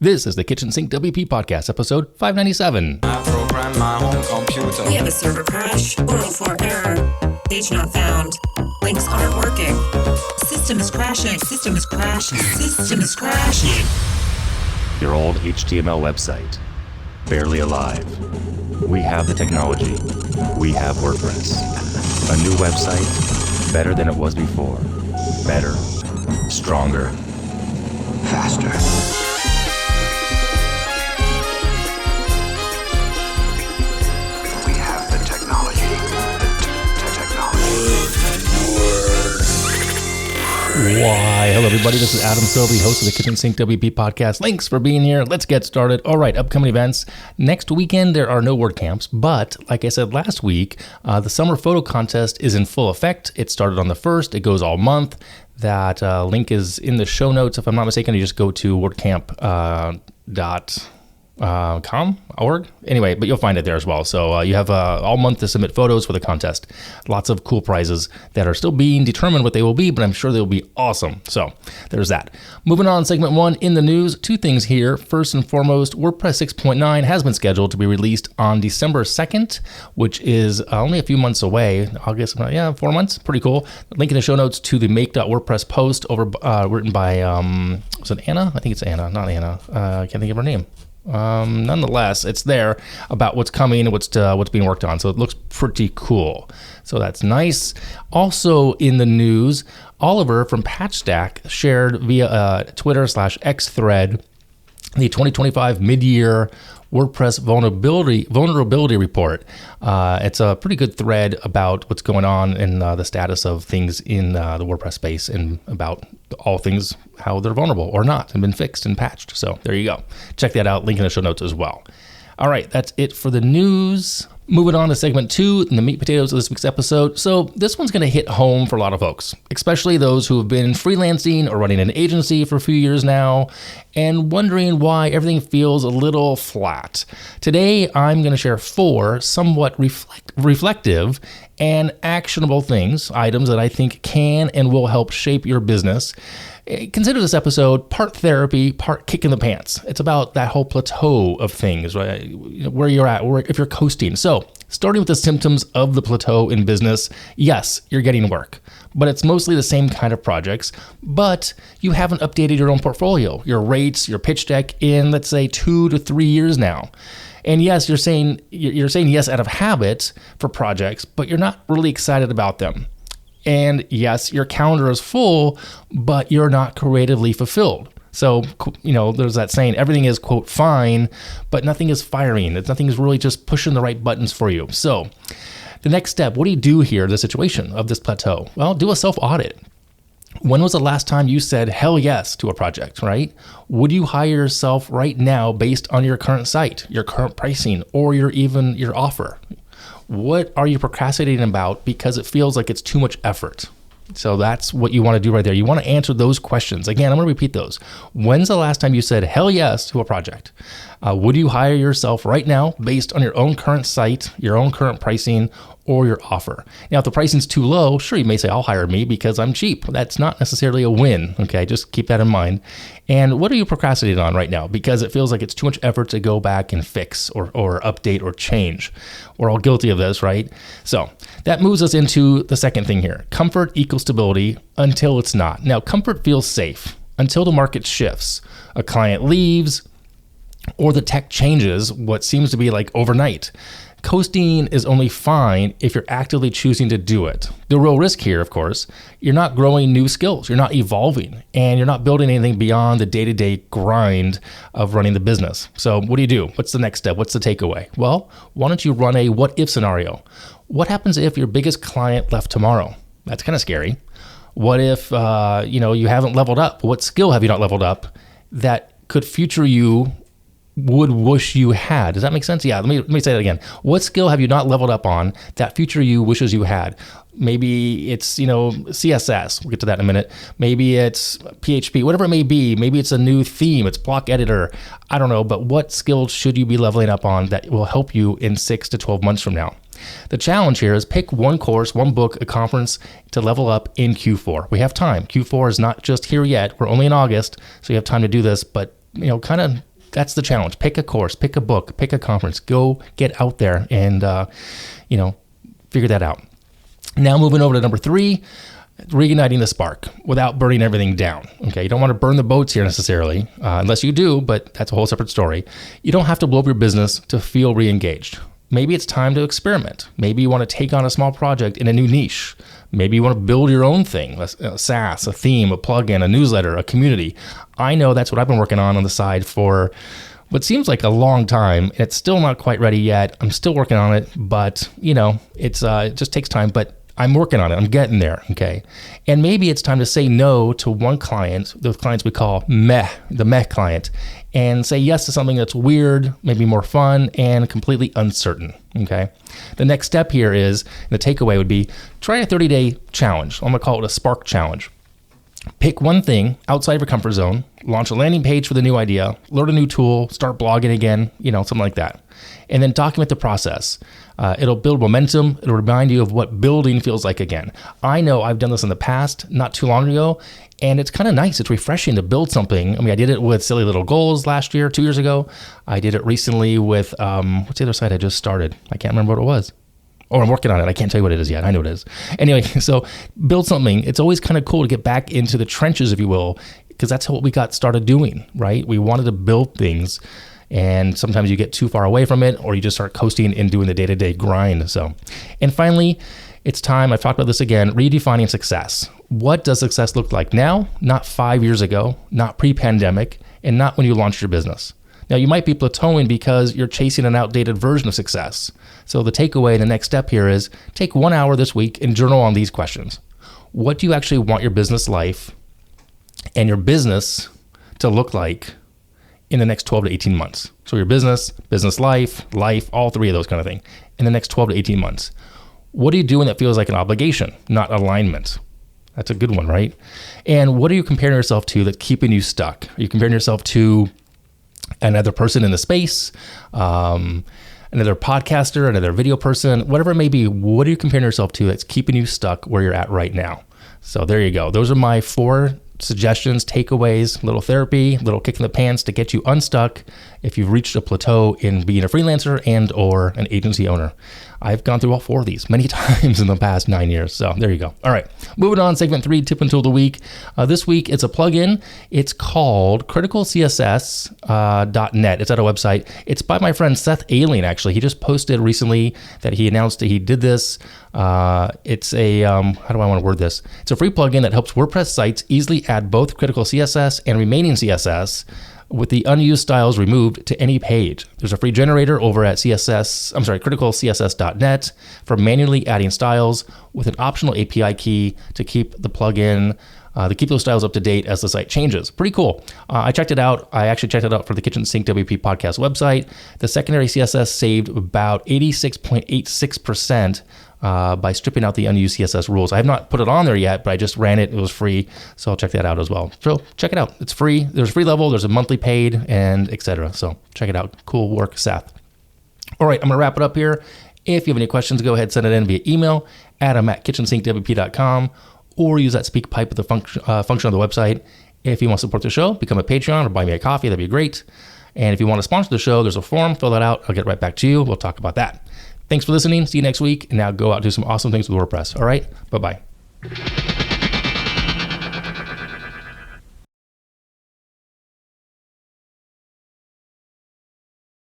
This is the Kitchen Sink WP Podcast, episode 597. I program my home computer. We have a server crash, 404 error, page not found, links aren't working, system is crashing, system is crashing, system is crashing. Your old HTML website, barely alive. We have the technology. We have WordPress. A new website, better than it was before. Better, stronger, faster. We have the technology. Why, hello everybody, this is Adam Silvey, host of the Kitchen Sink WP Podcast. Thanks for being here. Let's get started. All right, upcoming events. Next weekend, there are no WordCamps, but like I said last week, the summer photo contest is in full effect. It started on the 1st. It goes all month. That link is in the show notes. If I'm not mistaken, you just go to wordcamp.com.org. Anyway, but you'll find it there as well. So you have all month to submit photos for the contest. Lots of cool prizes that are still being determined what they will be, but I'm sure they'll be awesome. So there's that. Moving on, segment 1 in the news. Two things here. First and foremost, WordPress 6.9 has been scheduled to be released on December 2nd, which is only a few months away. August, 4 months. Pretty cool. Link in the show notes to the make.wordpress post over written by, was it Anna? I think it's Anna, not Anna. I can't think of her name. Nonetheless, it's there about what's coming and what's being worked on. So it looks pretty cool. So that's nice. Also in the news, Oliver from PatchStack shared via Twitter/X thread the 2025 mid-year WordPress vulnerability report. It's a pretty good thread about what's going on and the status of things in the WordPress space and about all things, how they're vulnerable or not and been fixed and patched. So there you go. Check that out. Link in the show notes as well. All right, that's it for the news. Moving on to segment 2, the meat and potatoes of this week's episode. So this one's going to hit home for a lot of folks, especially those who have been freelancing or running an agency for a few years now and wondering why everything feels a little flat. Today, I'm going to share 4 somewhat reflective and actionable items that I think can and will help shape your business. Consider this episode part therapy, part kick in the pants. It's about that whole plateau of things, right? Where you're at, or if you're coasting. So, starting with the symptoms of the plateau in business, yes, you're getting work, but it's mostly the same kind of projects, but you haven't updated your own portfolio, your rates, your pitch deck in, let's say, 2 to 3 years now. And yes, you're saying yes out of habit for projects, but you're not really excited about them. And yes, your calendar is full, but you're not creatively fulfilled. So, there's that saying, everything is, quote, fine, but nothing is firing. Nothing is really just pushing the right buttons for you. So the next step, what do you do here in the situation of this plateau? Well, do a self-audit. When was the last time you said hell yes to a project, right? Would you hire yourself right now based on your current site, your current pricing, or your offer? What are you procrastinating about because it feels like it's too much effort? So that's what you want to do right there. You want to answer those questions. Again, I'm going to repeat those. When's the last time you said hell yes to a project? Would you hire yourself right now based on your own current site, your own current pricing, or your offer? Now, if the pricing's too low, sure, you may say, I'll hire me because I'm cheap. That's not necessarily a win, okay? Just keep that in mind. And what are you procrastinating on right now? Because it feels like it's too much effort to go back and fix or update or change. We're all guilty of this, right? So that moves us into the second thing here. Comfort equals stability until it's not. Now, comfort feels safe until the market shifts. A client leaves or the tech changes what seems to be like overnight. Coasting is only fine if you're actively choosing to do it. The real risk here, of course, you're not growing new skills, you're not evolving, and you're not building anything beyond the day-to-day grind of running the business. So what do? What's the next step? What's the takeaway? Well, why don't you run a what-if scenario? What happens if your biggest client left tomorrow? That's kind of scary. What if you haven't leveled up? What skill have you not leveled up that could future you would wish you had? Does that make sense? Yeah, let me say that again. What skill have you not leveled up on that future you wishes you had? Maybe it's, CSS. We'll get to that in a minute. Maybe it's PHP, whatever it may be. Maybe it's a new theme. It's block editor. I don't know, but what skills should you be leveling up on that will help you in 6 to 12 months from now? The challenge here is pick one course, one book, a conference to level up in Q4. We have time. Q4 is not just here yet. We're only in August, so you have time to do this, but kind of that's the challenge. Pick a course, pick a book, pick a conference, go get out there and, figure that out. Now moving over to number 3, reigniting the spark without burning everything down. Okay, you don't want to burn the boats here necessarily, unless you do, but that's a whole separate story. You don't have to blow up your business to feel re-engaged. Maybe it's time to experiment. Maybe you want to take on a small project in a new niche. Maybe you want to build your own thing, a SaaS, a theme, a plugin, a newsletter, a community. I know that's what I've been working on the side for what seems like a long time. It's still not quite ready yet. I'm still working on it, but it just takes time, but I'm working on it. I'm getting there, okay? And maybe it's time to say no to one client, those clients we call the meh client, and say yes to something that's weird, maybe more fun, and completely uncertain, okay? The next step here is, the takeaway would be, try a 30-day challenge. I'm gonna call it a spark challenge. Pick one thing outside of your comfort zone, launch a landing page for the new idea, learn a new tool, start blogging again, something like that. And then document the process. It'll build momentum. It'll remind you of what building feels like again. I know I've done this in the past, not too long ago, and it's kind of nice. It's refreshing to build something. I mean, I did it with Silly Little Goals last year, 2 years ago. I did it recently with, what's the other site I just started? I can't remember what it was. Or I'm working on it. I can't tell you what it is yet. I know what it is. Anyway, so build something. It's always kind of cool to get back into the trenches, if you will, because that's what we got started doing, right? We wanted to build things, and sometimes you get too far away from it, or you just start coasting and doing the day-to-day grind. And finally, it's time, I've talked about this again, redefining success. What does success look like now? Not 5 years ago, not pre-pandemic, and not when you launched your business. Now, you might be plateauing because you're chasing an outdated version of success. So the takeaway, the next step here is take 1 hour this week and journal on these questions. What do you actually want your business life and your business to look like in the next 12 to 18 months? So your business life, all three of those kind of things in the next 12 to 18 months. What are you doing that feels like an obligation, not alignment? That's a good one, right? And what are you comparing yourself to that's keeping you stuck? Are you comparing yourself to another person in the space, another podcaster, another video person, whatever it may be? What are you comparing yourself to that's keeping you stuck where you're at right now? So there you go. Those are my 4 suggestions, takeaways, little therapy, little kick in the pants to get you unstuck if you've reached a plateau in being a freelancer and or an agency owner. I've gone through all 4 of these many times in the past 9 years. So there you go. All right, moving on, segment 3, tip and tool of the week. This week, it's a plugin. It's called criticalcss.net. It's at a website. It's by my friend Seth Alien, actually. He just posted recently that he announced that he did this. It's a, how do I want to word this? It's a free plugin that helps WordPress sites easily add both critical CSS and remaining CSS with the unused styles removed to any page. There's a free generator over at criticalcss.net for manually adding styles with an optional API key to keep the plugin, to keep those styles up to date as the site changes. Pretty cool. I checked it out. I actually checked it out for the KitchensinkWP podcast website. The secondary CSS saved about 86.86% by stripping out the unused CSS rules. I have not put it on there yet, but I just ran it. It was free, so I'll check that out as well. So check it out. It's free. There's a free level. There's a monthly paid, and etc. So check it out. Cool work, Seth. All right, I'm going to wrap it up here. If you have any questions, go ahead and send it in via email, adam@kitchensinkwp.com, or use that speak pipe with the function on the website. If you want to support the show, become a Patreon or buy me a coffee. That'd be great. And if you want to sponsor the show, there's a form. Fill that out. I'll get right back to you. We'll talk about that. Thanks for listening. See you next week. And now go out and do some awesome things with WordPress. All right. Bye-bye.